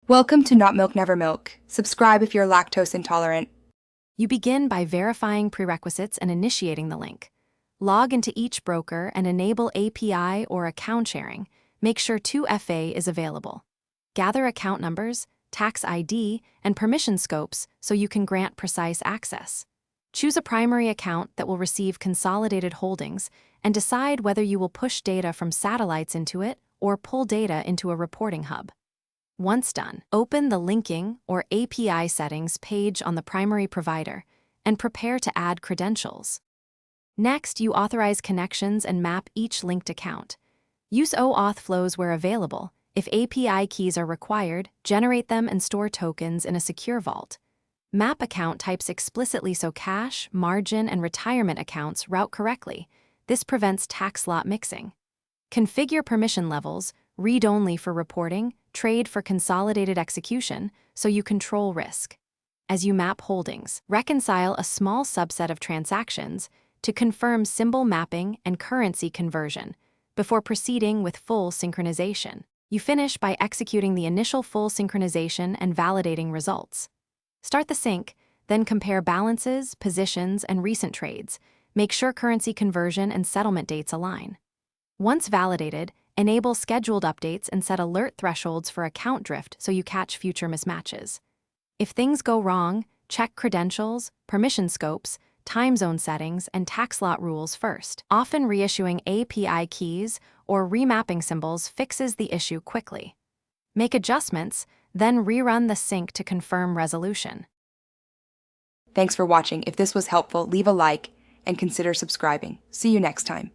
Welcome to Not Milk Never Milk. Subscribe if you're lactose intolerant. You begin by verifying prerequisites and initiating the link. Log into each broker and enable API or account sharing. Make sure 2FA is available. Gather account numbers, tax ID, and permission scopes so you can grant precise access. Choose a primary account that will receive consolidated holdings and decide whether you will push data from satellites into it or pull data into a reporting hub. Once done, open the Linking or API Settings page on the primary provider and prepare to add credentials. Next, you authorize connections and map each linked account. Use OAuth flows where available. If API keys are required, generate them and store tokens in a secure vault. Map account types explicitly so cash, margin, and retirement accounts route correctly. This prevents tax lot mixing. Configure permission levels, read-only for reporting, trade for consolidated execution, so you control risk. As you map holdings, reconcile a small subset of transactions to confirm symbol mapping and currency conversion before proceeding with full synchronization. You finish by executing the initial full synchronization and validating results. Start the sync, then compare balances, positions, and recent trades. Make sure currency conversion and settlement dates align. Once validated, enable scheduled updates and set alert thresholds for account drift so you catch future mismatches. If things go wrong, check credentials, permission scopes, time zone settings, and tax lot rules first. Often reissuing API keys or remapping symbols fixes the issue quickly. Make adjustments, then rerun the sync to confirm resolution. Thanks for watching. If this was helpful, leave a like and consider subscribing. See you next time.